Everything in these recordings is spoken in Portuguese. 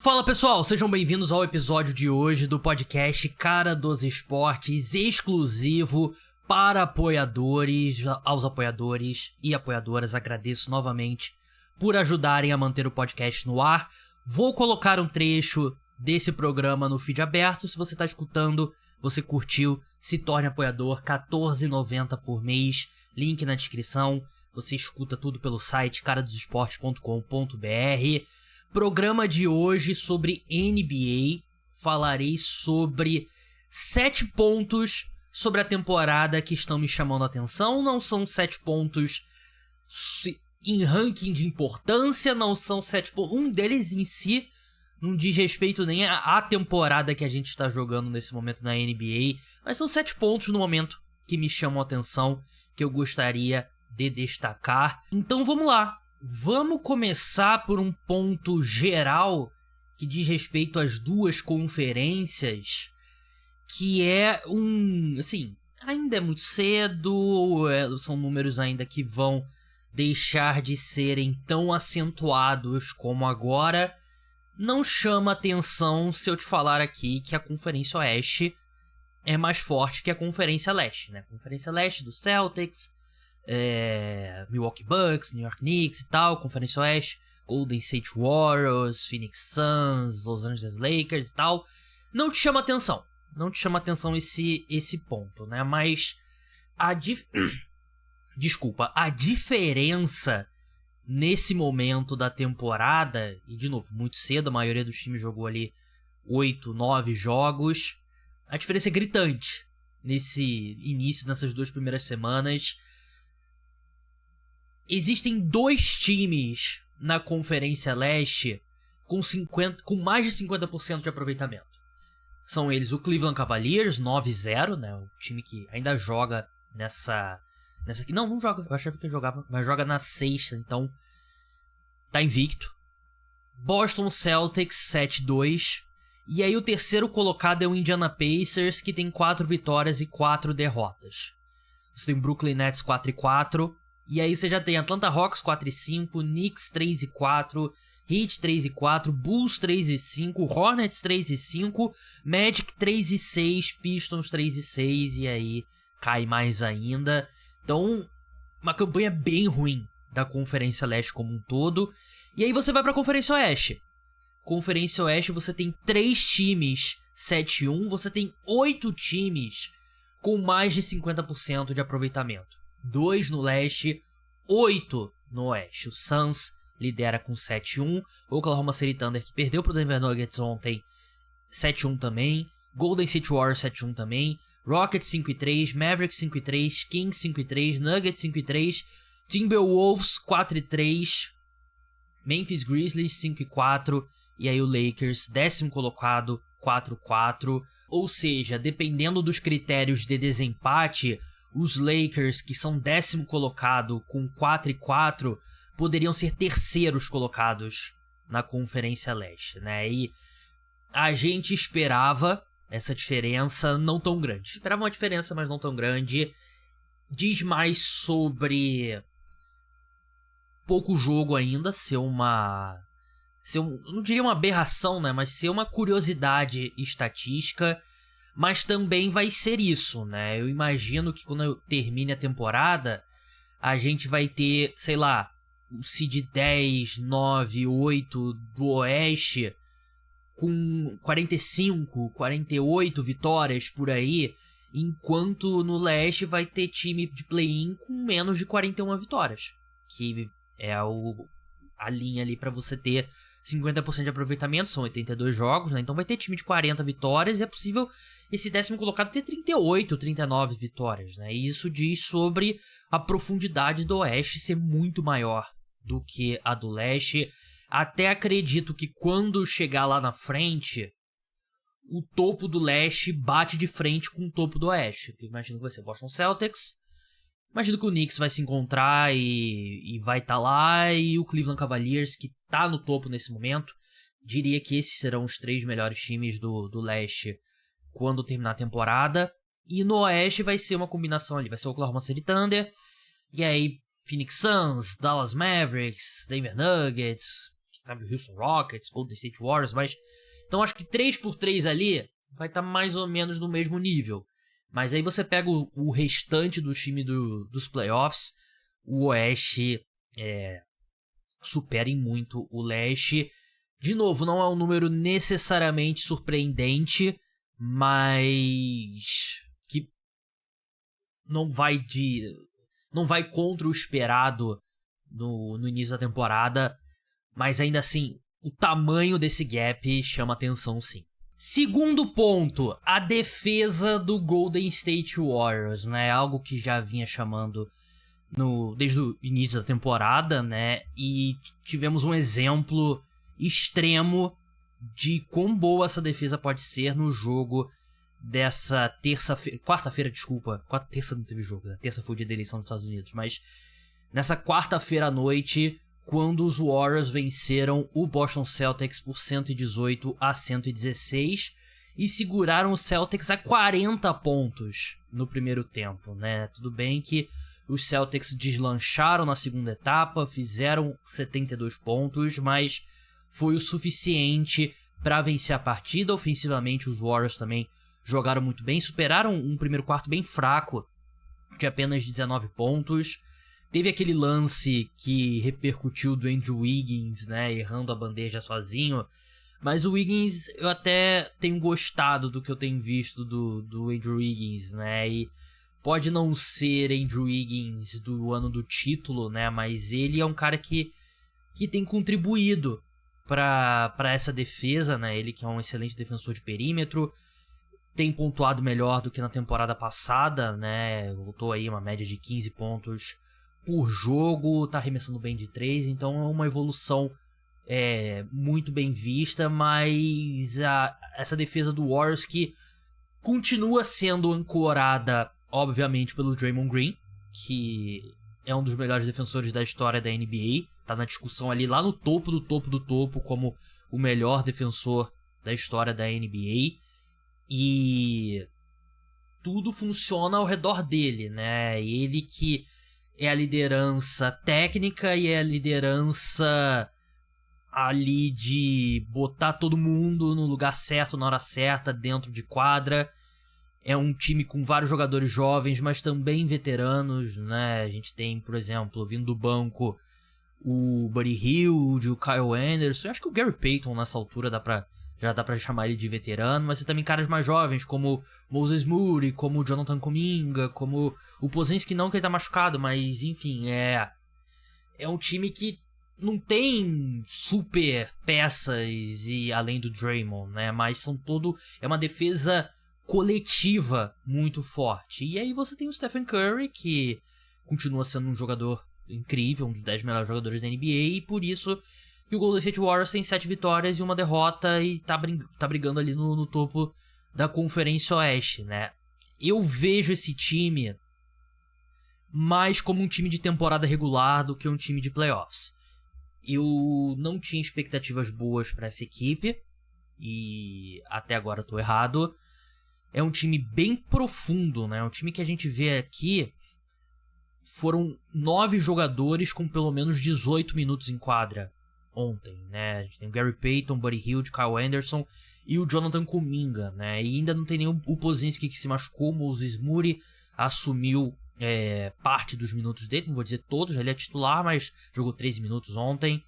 Fala pessoal, sejam bem-vindos ao episódio de hoje do podcast Cara dos Esportes, exclusivo para apoiadores. Aos apoiadores e apoiadoras, agradeço novamente por ajudarem a manter o podcast no ar. Vou colocar um trecho desse programa no feed aberto. Se você está escutando, você curtiu, se torne apoiador, R$14,90 por mês, link na descrição. Você escuta tudo pelo site caradosesportes.com.br. Programa de hoje sobre NBA. Falarei sobre 7 pontos sobre a temporada que estão me chamando a atenção. Não são 7 pontos em ranking de importância, não são 7 pontos. Um deles em si não diz respeito nem à temporada que a gente está jogando nesse momento na NBA, mas são 7 pontos no momento que me chamam a atenção, que eu gostaria de destacar. Então vamos lá. Vamos começar por um ponto geral que diz respeito às duas conferências, que é ainda é muito cedo, são números ainda que vão deixar de serem tão acentuados como agora. Não chama atenção se eu te falar aqui que a Conferência Oeste é mais forte que a Conferência Leste, né? A Conferência Leste do Celtics, Milwaukee Bucks, New York Knicks e tal, Conferência Oeste, Golden State Warriors, Phoenix Suns, Los Angeles Lakers e tal. Não te chama atenção esse ponto, né? Mas a diferença nesse momento da temporada, e de novo, muito cedo, a maioria dos times jogou ali 8, 9 jogos, a diferença é gritante nesse início, nessas duas primeiras semanas. Existem 2 times na Conferência Leste com mais de 50% de aproveitamento. São eles o Cleveland Cavaliers, 9-0, né? O time que ainda joga nessa aqui. Não joga, eu achava que jogava, mas joga na sexta, então tá invicto. Boston Celtics, 7-2. E aí o terceiro colocado é o Indiana Pacers, que tem 4 vitórias e 4 derrotas. Você tem o Brooklyn Nets 4-4. E aí você já tem Atlanta Hawks 4-5, Knicks 3-4, Heat 3-4, Bulls 3-5, Hornets 3-5, Magic 3-6, Pistons 3-6, e aí cai mais ainda. Então, uma campanha bem ruim da Conferência Leste como um todo. E aí você vai pra Conferência Oeste. Conferência Oeste você tem 3 times 7-1, você tem 8 times com mais de 50% de aproveitamento. 2 no leste, 8 no oeste. O Suns lidera com 7-1. O Oklahoma City Thunder, que perdeu pro Denver Nuggets ontem, 7-1 também. Golden State Warriors 7-1 também. Rockets 5-3, Mavericks 5-3, Kings 5-3, Nuggets 5-3, Timberwolves 4-3, Memphis Grizzlies 5-4 e aí o Lakers, 10º colocado, 4-4. Ou seja, dependendo dos critérios de desempate, os Lakers, que são 10º colocado com 4-4, poderiam ser terceiros colocados na Conferência Leste, né? E a gente esperava essa diferença não tão grande. Esperava uma diferença, mas não tão grande. Diz mais sobre pouco jogo ainda, não diria uma aberração, né? Mas ser uma curiosidade estatística. Mas também vai ser isso, né? Eu imagino que quando eu termine a temporada, a gente vai ter, sei lá, o seed 10, 9, 8 do Oeste com 45, 48 vitórias por aí, enquanto no Leste vai ter time de play-in com menos de 41 vitórias, que é a linha ali pra você ter 50% de aproveitamento, são 82 jogos, né? Então vai ter time de 40 vitórias e é possível esse 10º colocado ter 38, 39 vitórias, né? E isso diz sobre a profundidade do Oeste ser muito maior do que a do Leste. Até acredito que quando chegar lá na frente, o topo do Leste bate de frente com o topo do Oeste. Eu imagino que vai ser Boston Celtics, imagino que o Knicks vai se encontrar e vai estar lá, e o Cleveland Cavaliers, que tá no topo nesse momento. Diria que esses serão os 3 melhores times do Leste quando terminar a temporada. E no Oeste vai ser uma combinação ali, vai ser o Oklahoma City Thunder, e aí Phoenix Suns, Dallas Mavericks, Denver Nuggets, sabe, Houston Rockets, Golden State Warriors, mas... Então acho que 3x3 ali vai estar mais ou menos no mesmo nível. Mas aí você pega o restante do time dos playoffs, o Oeste supera em muito o Leste. De novo, não é um número necessariamente surpreendente, mas que não vai contra o esperado no início da temporada, mas ainda assim, o tamanho desse gap chama atenção sim. Segundo ponto, a defesa do Golden State Warriors, né? Algo que já vinha chamando desde o início da temporada, né? E tivemos um exemplo extremo de quão boa essa defesa pode ser no jogo dessa quarta-feira, desculpa. Terça não teve jogo, né? Terça foi o dia da eleição dos Estados Unidos, mas nessa quarta-feira à noite, quando os Warriors venceram o Boston Celtics por 118-116 e seguraram os Celtics a 40 pontos no primeiro tempo, né? Tudo bem que os Celtics deslancharam na segunda etapa, fizeram 72 pontos, mas foi o suficiente para vencer a partida. Ofensivamente, os Warriors também jogaram muito bem, superaram um primeiro quarto bem fraco de apenas 19 pontos. Teve aquele lance que repercutiu do Andrew Wiggins, né, errando a bandeja sozinho. Mas o Wiggins, eu até tenho gostado do que eu tenho visto do Andrew Wiggins, né. E pode não ser Andrew Wiggins do ano do título, né, mas ele é um cara que tem contribuído para essa defesa, né. Ele que é um excelente defensor de perímetro, tem pontuado melhor do que na temporada passada, né. Voltou aí uma média de 15 pontos por jogo, tá arremessando bem de 3, então é uma evolução muito bem vista, mas essa defesa do Warriors que continua sendo ancorada, obviamente, pelo Draymond Green, que é um dos melhores defensores da história da NBA, tá na discussão ali lá no topo do topo do topo como o melhor defensor da história da NBA, e tudo funciona ao redor dele, né? Ele que é a liderança técnica e é a liderança ali de botar todo mundo no lugar certo, na hora certa, dentro de quadra. É um time com vários jogadores jovens, mas também veteranos, né? A gente tem, por exemplo, vindo do banco, o Buddy Hield, o Kyle Anderson. Eu acho que o Gary Payton nessa altura já dá pra chamar ele de veterano, mas tem também caras mais jovens, como Moses Moody, como o Jonathan Kuminga, como o Pozinski, não que ele tá machucado, mas enfim, é um time que não tem super peças e além do Draymond, né, mas é uma defesa coletiva muito forte. E aí você tem o Stephen Curry, que continua sendo um jogador incrível, um dos 10 melhores jogadores da NBA, e por isso que o Golden State Warriors tem 7 vitórias e uma derrota e tá brigando ali no topo da Conferência Oeste, né? Eu vejo esse time mais como um time de temporada regular do que um time de playoffs. Eu não tinha expectativas boas para essa equipe e até agora tô errado. É um time bem profundo, né? Um time que a gente vê aqui foram 9 jogadores com pelo menos 18 minutos em quadra ontem, né? A gente tem o Gary Payton, Buddy Hield, Kyle Anderson e o Jonathan Kuminga, né? E ainda não tem nenhum o Pozinski que se machucou, o Moses Moody assumiu parte dos minutos dele, não vou dizer todos, ele é titular, mas jogou 13 minutos ontem.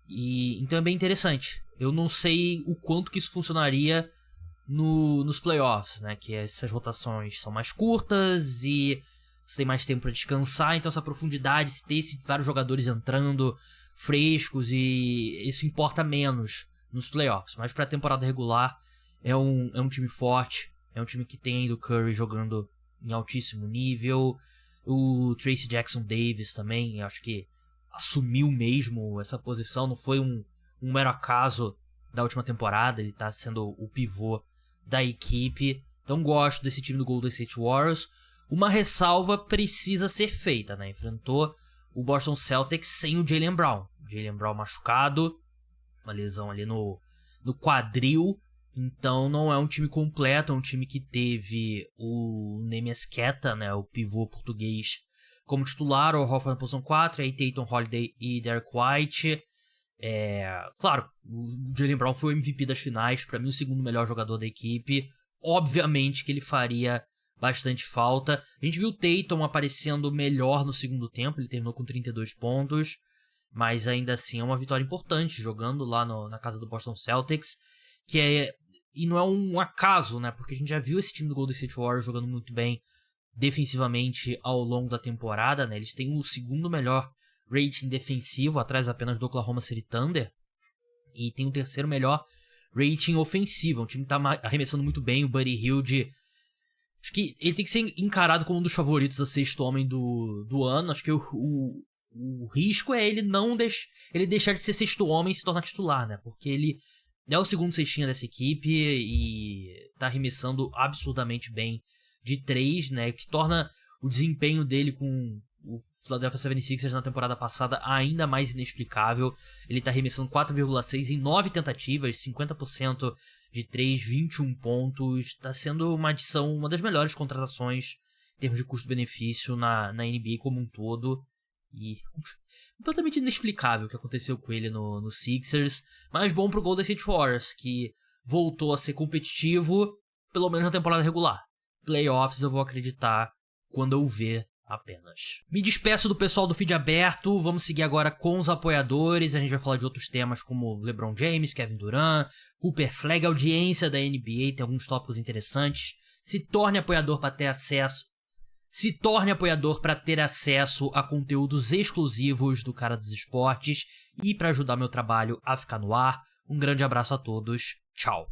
E então é bem interessante. Eu não sei o quanto que isso funcionaria nos playoffs, né? Que essas rotações são mais curtas e você tem mais tempo para descansar, então essa profundidade, se ter vários jogadores entrando frescos, e isso importa menos nos playoffs. Mas pra temporada regular é um time forte, é um time que tem ainda o Curry jogando em altíssimo nível, o Tracy Jackson Davis também, acho que assumiu mesmo essa posição, não foi um mero acaso da última temporada, ele tá sendo o pivô da equipe. Então gosto desse time do Golden State Warriors. Uma ressalva precisa ser feita, né? Enfrentou o Boston Celtics sem o Jaylen Brown. Jaylen Brown machucado, uma lesão ali no quadril. Então não é um time completo, é um time que teve o Neemias Queta, né, o pivô português, como titular, o Horford na posição 4, aí Tatum, Holiday e Derek White. Claro, o Jaylen Brown foi o MVP das finais, pra mim o segundo melhor jogador da equipe. Obviamente que ele faria bastante falta. A gente viu o Tatum aparecendo melhor no segundo tempo, ele terminou com 32 pontos, mas ainda assim é uma vitória importante, jogando lá na casa do Boston Celtics, e não é um acaso, né, porque a gente já viu esse time do Golden State Warriors jogando muito bem defensivamente ao longo da temporada, né, eles têm o segundo melhor rating defensivo, atrás apenas do Oklahoma City Thunder, e tem o terceiro melhor rating ofensivo. É um time que tá arremessando muito bem. O Buddy Hield, acho que ele tem que ser encarado como um dos favoritos a sexto homem do ano. Acho que o risco é ele ele deixar de ser sexto homem e se tornar titular, né? Porque ele é o segundo cestinha dessa equipe e tá arremessando absurdamente bem de 3, né? Que torna o desempenho dele com o Philadelphia 76ers na temporada passada ainda mais inexplicável. Ele tá arremessando 4,6 em 9 tentativas, 50% de 3, 21 pontos. Tá sendo uma adição, uma das melhores contratações em termos de custo-benefício na NBA como um todo. E completamente inexplicável o que aconteceu com ele no Sixers. Mas bom pro Golden State Warriors, que voltou a ser competitivo, pelo menos na temporada regular. Playoffs eu vou acreditar quando eu ver apenas. Me despeço do pessoal do feed aberto, vamos seguir agora com os apoiadores, a gente vai falar de outros temas como LeBron James, Kevin Durant, Cooper Flag, audiência da NBA, tem alguns tópicos interessantes. Se torne apoiador para ter acesso a conteúdos exclusivos do Cara dos Esportes e para ajudar meu trabalho a ficar no ar. Um grande abraço a todos, tchau.